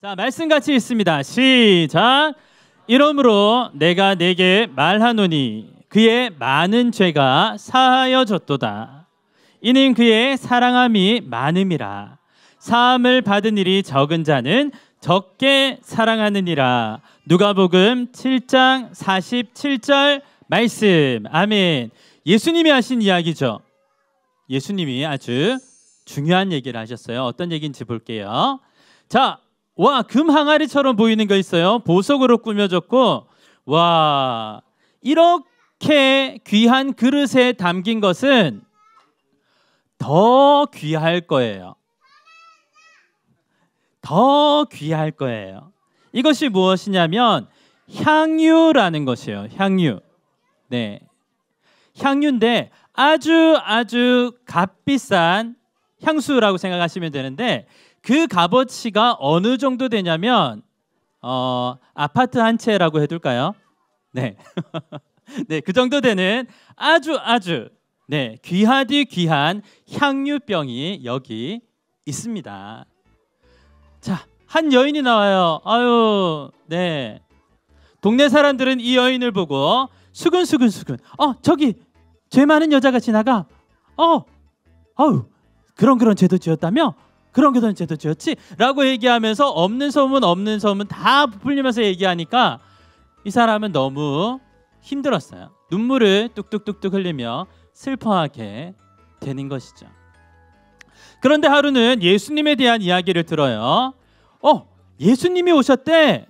자, 말씀 같이 있습니다. 시작. 이러므로 내가 네게 말하노니 그의 많은 죄가 사하여졌도다. 이는 그의 사랑함이 많음이라. 사함을 받은 일이 적은 자는 적게 사랑하느니라. 누가복음 7장 47절 말씀. 아멘. 예수님이 하신 이야기죠. 예수님이 아주 중요한 얘기를 하셨어요. 어떤 얘기인지 볼게요. 자, 와, 금 항아리처럼 보이는 거 있어요. 보석으로 꾸며졌고, 와, 이렇게 귀한 그릇에 담긴 것은 더 귀할 거예요. 더 귀할 거예요. 이것이 무엇이냐면 향유라는 것이에요. 향유. 네, 향유인데 아주 값비싼 향수라고 생각하시면 되는데, 그 값어치가 어느 정도 되냐면 아파트 한 채라고 해둘까요? 네, 네, 그 정도 되는 아주 네, 귀하디 귀한 향유병이 여기 있습니다. 자, 한 여인이 나와요. 아유, 네. 동네 사람들은 이 여인을 보고 수근수근 저기 죄 많은 여자가 지나가. 아유, 그런 죄도 지었다며? 그런 죄도 지었지? 라고 얘기하면서 없는 소문 다 부풀리면서 얘기하니까 이 사람은 너무 힘들었어요. 눈물을 뚝뚝뚝뚝 흘리며 슬퍼하게 되는 것이죠. 그런데 하루는 예수님에 대한 이야기를 들어요. 예수님이 오셨대.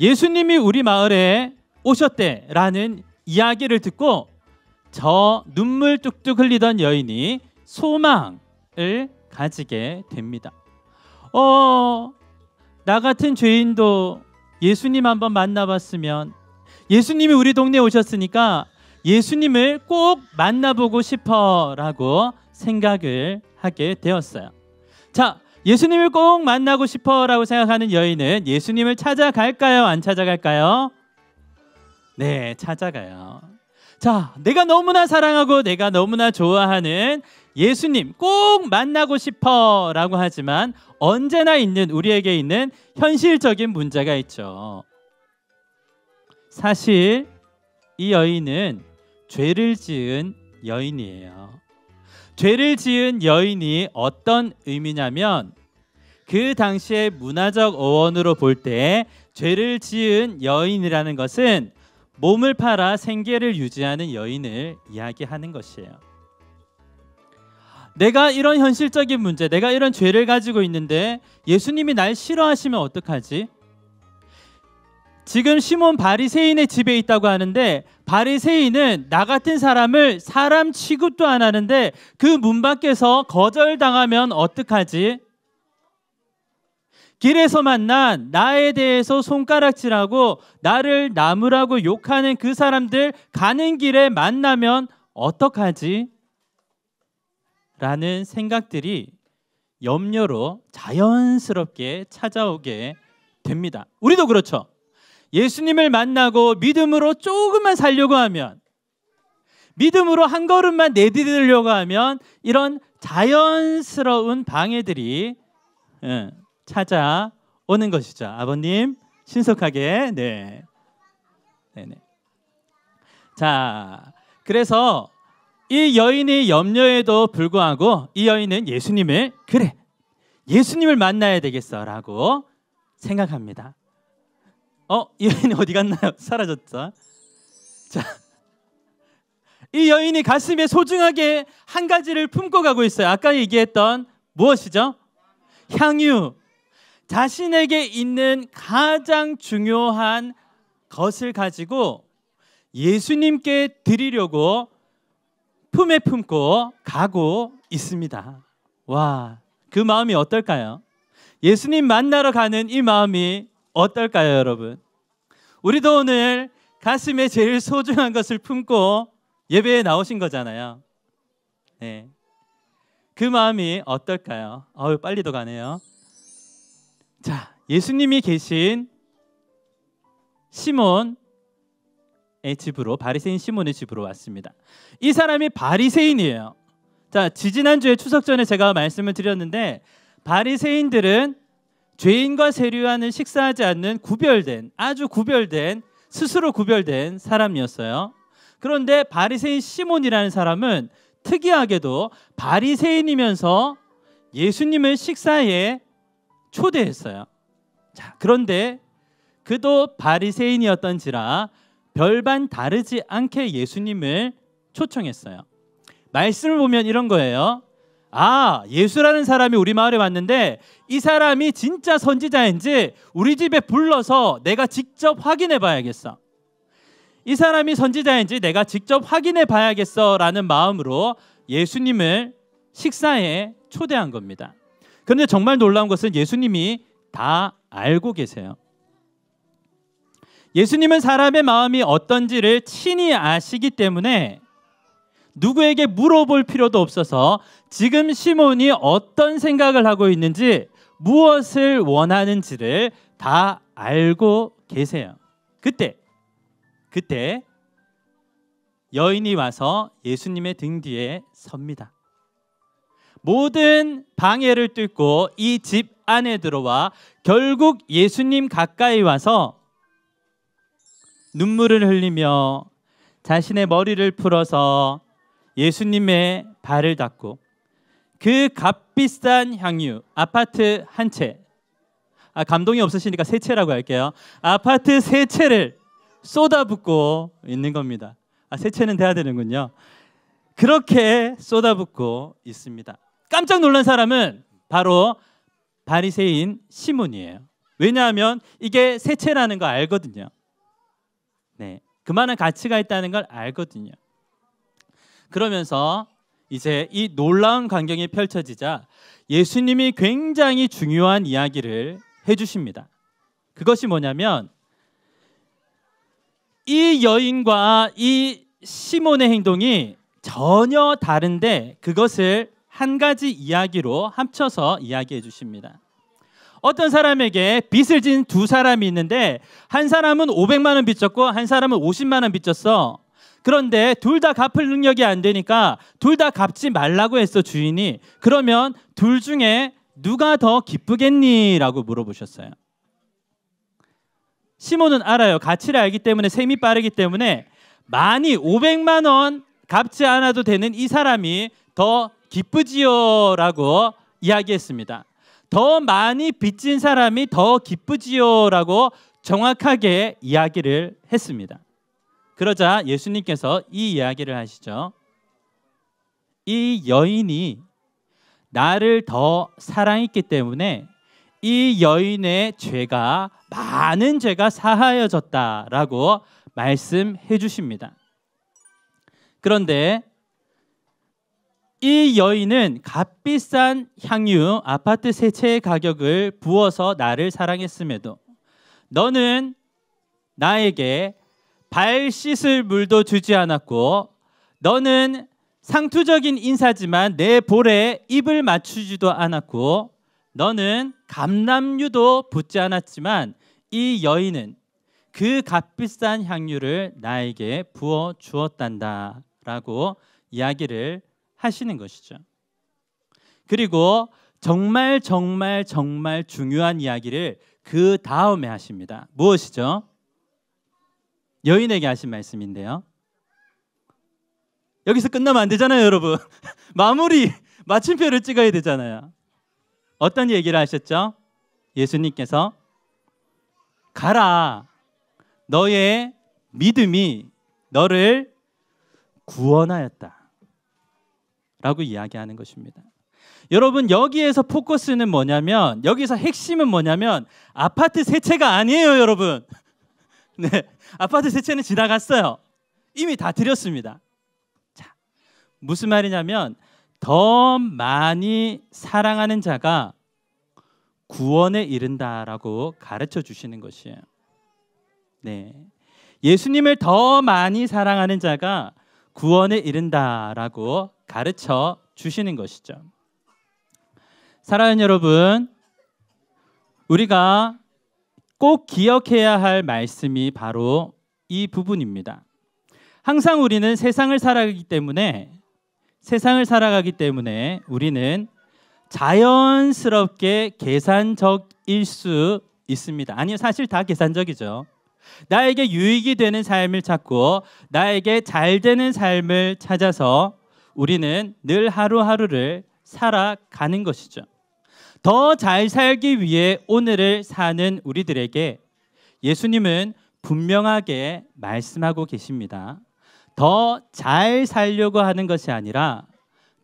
예수님이 우리 마을에 오셨대 라는 이야기를 듣고 저 눈물 뚝뚝 흘리던 여인이 소망을 가지게 됩니다. 나 같은 죄인도 예수님 한번 만나봤으면, 예수님이 우리 동네에 오셨으니까 예수님을 꼭 만나보고 싶어라고 생각을 하게 되었어요. 자, 예수님을 꼭 만나고 싶어라고 생각하는 여인은 예수님을 찾아갈까요? 안 찾아갈까요? 네, 찾아가요. 자, 내가 너무나 사랑하고 내가 너무나 좋아하는 예수님 꼭 만나고 싶어 라고 하지만 언제나 있는, 우리에게 있는 현실적인 문제가 있죠. 사실 이 여인은 죄를 지은 여인이에요. 죄를 지은 여인이 어떤 의미냐면, 그 당시의 문화적 어원으로 볼 때 죄를 지은 여인이라는 것은 몸을 팔아 생계를 유지하는 여인을 이야기하는 것이에요. 내가 이런 현실적인 문제, 내가 이런 죄를 가지고 있는데 예수님이 날 싫어하시면 어떡하지? 지금 시몬 바리새인의 집에 있다고 하는데, 바리새인은 나 같은 사람을 사람 취급도 안 하는데 그 문 밖에서 거절당하면 어떡하지? 길에서 만난 나에 대해서 손가락질하고 나를 나무라고 욕하는 그 사람들 가는 길에 만나면 어떡하지? 라는 생각들이 염려로 자연스럽게 찾아오게 됩니다. 우리도 그렇죠. 예수님을 만나고 믿음으로 조금만 살려고 하면, 믿음으로 한 걸음만 내디디려고 하면 이런 자연스러운 방해들이 찾아오는 것이죠. 아버님, 신속하게. 네. 네네. 자, 그래서 이 여인의 염려에도 불구하고 이 여인은 예수님을, 그래, 예수님을 만나야 되겠어라고 생각합니다. 이 여인이 어디 갔나요? 사라졌죠. 자, 이 여인이 가슴에 소중하게 한 가지를 품고 가고 있어요. 아까 얘기했던 무엇이죠? 향유. 자신에게 있는 가장 중요한 것을 가지고 예수님께 드리려고 품에 품고 가고 있습니다. 와, 그 마음이 어떨까요? 예수님 만나러 가는 이 마음이 어떨까요, 여러분? 우리도 오늘 가슴에 제일 소중한 것을 품고 예배에 나오신 거잖아요. 네, 그 마음이 어떨까요? 빨리도 가네요. 자, 예수님이 계신 시몬의 집으로, 바리새인 시몬의 집으로 왔습니다. 이 사람이 바리새인이에요. 자, 지지난주에 추석 전에 제가 말씀을 드렸는데, 바리새인들은 죄인과 세리와는 식사하지 않는 구별된, 아주 구별된, 스스로 구별된 사람이었어요. 그런데 바리새인 시몬이라는 사람은 특이하게도 바리새인이면서 예수님을 식사에 초대했어요. 자, 그런데 그도 바리새인이었던지라 별반 다르지 않게 예수님을 초청했어요. 말씀을 보면 이런 거예요. 아, 예수라는 사람이 우리 마을에 왔는데 이 사람이 진짜 선지자인지 우리 집에 불러서 내가 직접 확인해 봐야겠어. 이 사람이 선지자인지 내가 직접 확인해 봐야겠어 라는 마음으로 예수님을 식사에 초대한 겁니다. 그런데 정말 놀라운 것은 예수님이 다 알고 계세요. 예수님은 사람의 마음이 어떤지를 친히 아시기 때문에 누구에게 물어볼 필요도 없어서 지금 시몬이 어떤 생각을 하고 있는지, 무엇을 원하는지를 다 알고 계세요. 그때 여인이 와서 예수님의 등 뒤에 섭니다. 모든 방해를 뚫고 이 집 안에 들어와 결국 예수님 가까이 와서 눈물을 흘리며 자신의 머리를 풀어서 예수님의 발을 닦고 그 값비싼 향유, 아파트 한 채, 감동이 없으시니까 세 채라고 할게요. 아파트 세 채를 쏟아붓고 있는 겁니다. 세 채는 돼야 되는군요. 그렇게 쏟아붓고 있습니다. 깜짝 놀란 사람은 바로 바리새인 시몬이에요. 왜냐하면 이게 세 채라는 거 알거든요. 네, 그만한 가치가 있다는 걸 알거든요. 그러면서 이제 이 놀라운 광경이 펼쳐지자 예수님이 굉장히 중요한 이야기를 해주십니다. 그것이 뭐냐면 이 여인과 이 시몬의 행동이 전혀 다른데 그것을 한 가지 이야기로 합쳐서 이야기해 주십니다. 어떤 사람에게 빚을 진 두 사람이 있는데 한 사람은 500만 원 빚졌고 한 사람은 50만 원 빚졌어. 그런데 둘 다 갚을 능력이 안 되니까 둘 다 갚지 말라고 했어, 주인이. 그러면 둘 중에 누가 더 기쁘겠니? 라고 물어보셨어요. 시몬은 알아요. 가치를 알기 때문에, 셈이 빠르기 때문에 많이 500만 원 갚지 않아도 되는 이 사람이 더 기쁘지요 라고 이야기했습니다. 더 많이 빚진 사람이 더 기쁘지요 라고 정확하게 이야기를 했습니다. 그러자 예수님께서 이 이야기를 하시죠. 이 여인이 나를 더 사랑했기 때문에 이 여인의 죄가, 많은 죄가 사하여졌다라고 말씀해 주십니다. 그런데 이 여인은 값비싼 향유, 아파트 세 채의 가격을 부어서 나를 사랑했음에도 너는 나에게 발 씻을 물도 주지 않았고, 너는 상투적인 인사지만 내 볼에 입을 맞추지도 않았고, 너는 감람유도 붓지 않았지만 이 여인은 그 값비싼 향유를 나에게 부어 주었단다 라고 이야기를 하시는 것이죠. 그리고 정말 중요한 이야기를 그 다음에 하십니다. 무엇이죠? 여인에게 하신 말씀인데요. 여기서 끝나면 안 되잖아요, 여러분. 마침표를 찍어야 되잖아요. 어떤 얘기를 하셨죠? 예수님께서 가라, 너의 믿음이 너를 구원하였다 라고 이야기하는 것입니다. 여러분, 여기에서 포커스는 뭐냐면, 여기서 핵심은 뭐냐면 아파트 세 채가 아니에요, 여러분. 네, 아파트 세 채는 지나갔어요. 이미 다 드렸습니다. 자, 무슨 말이냐면 더 많이 사랑하는 자가 구원에 이른다라고 가르쳐 주시는 것이에요. 네, 예수님을 더 많이 사랑하는 자가 구원에 이른다라고 가르쳐 주시는 것이죠. 사랑하는 여러분, 우리가 꼭 기억해야 할 말씀이 바로 이 부분입니다. 항상 우리는 세상을 살아가기 때문에 우리는 자연스럽게 계산적일 수 있습니다. 아니요, 사실 다 계산적이죠. 나에게 유익이 되는 삶을 찾고 나에게 잘 되는 삶을 찾아서 우리는 늘 하루하루를 살아가는 것이죠. 더 잘 살기 위해 오늘을 사는 우리들에게 예수님은 분명하게 말씀하고 계십니다. 더 잘 살려고 하는 것이 아니라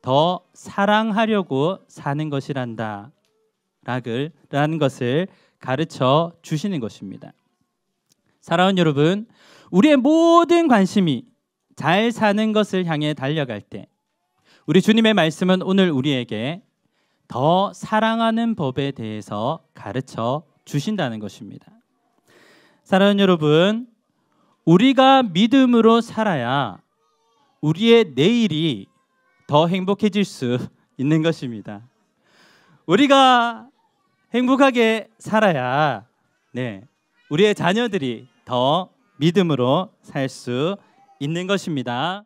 더 사랑하려고 사는 것이란다 라는 것을 가르쳐 주시는 것입니다. 사랑하는 여러분, 우리의 모든 관심이 잘 사는 것을 향해 달려갈 때 우리 주님의 말씀은 오늘 우리에게 더 사랑하는 법에 대해서 가르쳐 주신다는 것입니다. 사랑하는 여러분, 우리가 믿음으로 살아야 우리의 내일이 더 행복해질 수 있는 것입니다. 우리가 행복하게 살아야 우리의 자녀들이 더 믿음으로 살 수 있는 것입니다.